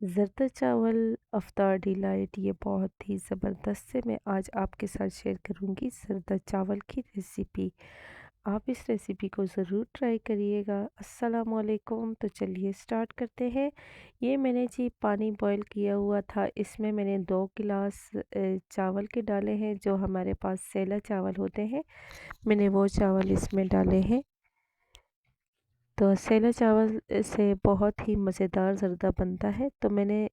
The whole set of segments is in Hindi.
ज़रदा चावल अफ्तार डिलाइट ये बहुत ही ज़बरदस्त से मैं आज आपके साथ शेयर करूँगी ज़रदा चावल की रेसिपी। आप इस रेसिपी को ज़रूर ट्राई करिएगा। अस्सलाम वालेकुम। तो चलिए स्टार्ट करते हैं। ये मैंने जी पानी बॉईल किया हुआ था, इसमें मैंने 2 गिलास चावल के डाले हैं, जो हमारे पास सेला चावल होते हैं। मैंने वो चावल इसमें डाले हैं। तो सेला चावल से बहुत ही मज़ेदार ज़रदा बनता है। तो मैंने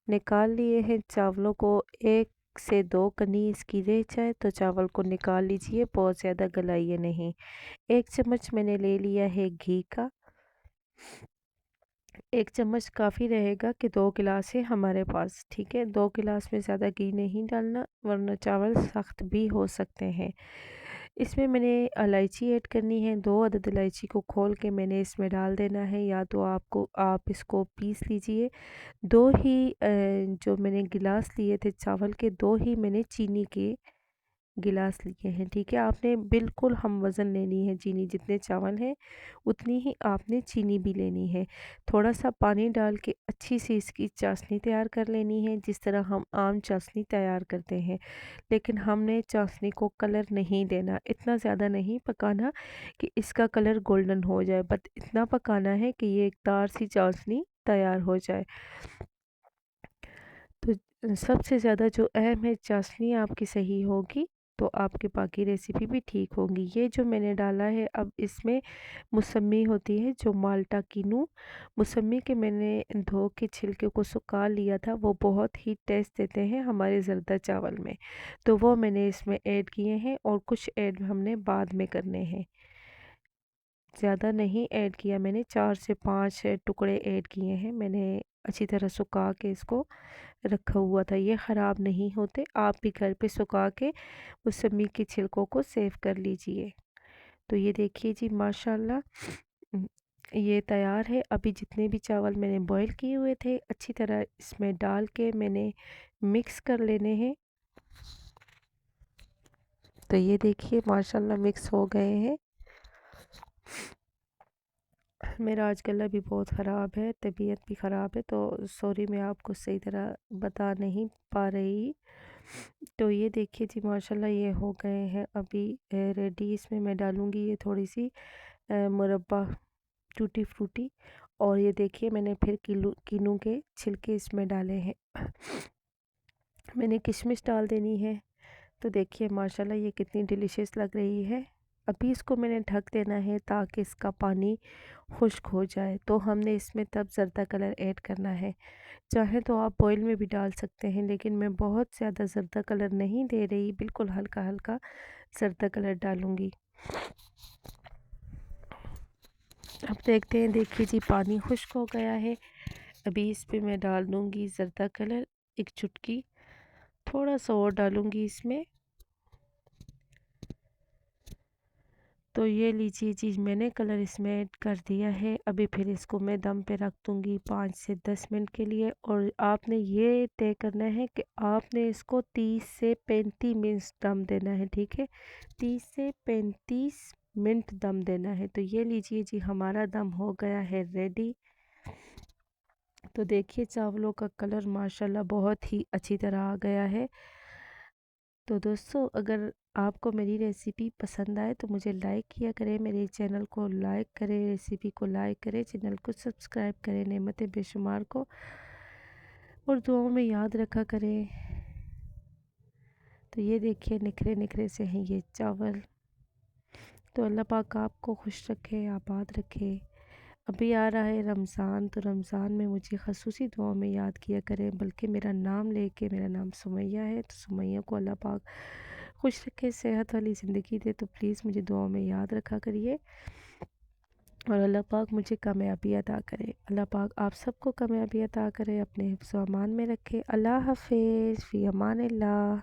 निकाल लिए हैं चावलों को। 1 से 2 कनी इसकी रह जाए तो चावल को निकाल लीजिए, बहुत ज़्यादा गलाइए नहीं। 1 चम्मच मैंने ले लिया है घी का। 1 चम्मच काफ़ी रहेगा कि 2 गिलास है हमारे पास, ठीक है। 2 गिलास में ज़्यादा घी नहीं डालना, वरना चावल सख्त भी हो सकते हैं। इसमें मैंने इलायची ऐड करनी है। 2 अदद इलायची को खोल के मैंने इसमें डाल देना है, या तो आप इसको पीस लीजिए। 2 ही जो मैंने गिलास लिए थे चावल के, 2 ही मैंने चीनी के गिलास लिए हैं, ठीक है। आपने बिल्कुल हम वज़न लेनी है चीनी, जितने चावल हैं उतनी ही आपने चीनी भी लेनी है। थोड़ा सा पानी डाल के अच्छी सी इसकी चाशनी तैयार कर लेनी है, जिस तरह हम आम चाशनी तैयार करते हैं। लेकिन हमने चाशनी को कलर नहीं देना, इतना ज़्यादा नहीं पकाना कि इसका कलर गोल्डन हो जाए, बट इतना पकाना है कि ये एक तार सी चाशनी तैयार हो जाए। तो सबसे ज़्यादा जो अहम है, चाशनी आपकी सही होगी तो आपकी बाकी रेसिपी भी ठीक होगी। ये जो मैंने डाला है, अब इसमें मौसमी होती है जो माल्टा किनू, मौसमी के मैंने धो के छिलके को सुखा लिया था। वो बहुत ही टेस्ट देते हैं हमारे ज़रदा चावल में, तो वो मैंने इसमें ऐड किए हैं और कुछ ऐड हमने बाद में करने हैं। ज़्यादा नहीं ऐड किया मैंने, 4 से 5 टुकड़े ऐड किए हैं मैंने। अच्छी तरह सुखा के इसको रखा हुआ था, ये ख़राब नहीं होते। आप भी घर पे सुखा के मौसमी के छिलकों को सेव कर लीजिए। तो ये देखिए जी माशाल्लाह, उम, ये तैयार है। अभी जितने भी चावल मैंने बॉईल किए हुए थे, अच्छी तरह इसमें डाल के मैंने मिक्स कर लेने हैं। तो ये देखिए माशाल्लाह मिक्स हो गए हैं। मेरा आज गला भी बहुत ख़राब है, तबीयत भी ख़राब है, तो सॉरी मैं आपको सही तरह बता नहीं पा रही। तो ये देखिए जी माशाल्लाह ये हो गए हैं अभी रेडी। इसमें मैं डालूँगी ये थोड़ी सी मुरब्बा टूटी फ्रूटी, और ये देखिए मैंने फिर किनू के छिलके इसमें डाले हैं। मैंने किशमिश डाल देनी है। तो देखिए माशाल्लाह ये कितनी डिलीशियस लग रही है। अभी इसको मैंने ढक देना है ताकि इसका पानी खुश्क हो जाए। तो हमने इसमें तब ज़रदा कलर ऐड करना है। चाहे तो आप बॉयल में भी डाल सकते हैं, लेकिन मैं बहुत ज़्यादा ज़रदा कलर नहीं दे रही, बिल्कुल हल्का हल्का ज़रदा कलर डालूँगी। अब देखते हैं, देखिए जी पानी खुश्क हो गया है। अभी इस पे मैं डाल दूँगी ज़रदा कलर, एक चुटकी, थोड़ा सा और डालूँगी इसमें। तो ये लीजिए जी मैंने कलर इसमें ऐड कर दिया है। अभी फिर इसको मैं दम पे रख दूँगी 5 से 10 मिनट के लिए, और आपने ये तय करना है कि आपने इसको 30 से 35 मिनट दम देना है, ठीक है। 30 से 35 मिनट दम देना है। तो ये लीजिए जी हमारा दम हो गया है रेडी। तो देखिए चावलों का कलर माशाल्लाह बहुत ही अच्छी तरह आ गया है। तो दोस्तों, अगर आपको मेरी रेसिपी पसंद आए तो मुझे लाइक किया करें, मेरे चैनल को लाइक करें, रेसिपी को लाइक करें, चैनल को सब्सक्राइब करें, नेमतें बेशुमार को और दुआओं में याद रखा करें। तो ये देखिए निखरे निखरे से हैं ये चावल। तो अल्लाह पाक आपको खुश रखे, आबाद रखे। अभी आ रहा है रमज़ान, तो रमज़ान में मुझे ख़ुसूसी दुआओं में याद किया करें, बल्कि मेरा नाम लेके, मेरा नाम सुमैया है, तो सुमैया को अल्लाह पाक खुश रखे, सेहत वाली ज़िंदगी दे। तो प्लीज़ मुझे दुआओं में याद रखा करिए, और अल्लाह पाक मुझे कामयाबी अता करे। अल्लाह पाक आप सबको कामयाबी अता करे, अपने हिफ्ज़ व अमान में रखे। अल्लाह हाफ़िज़, फ़ी अमानिल्लाह।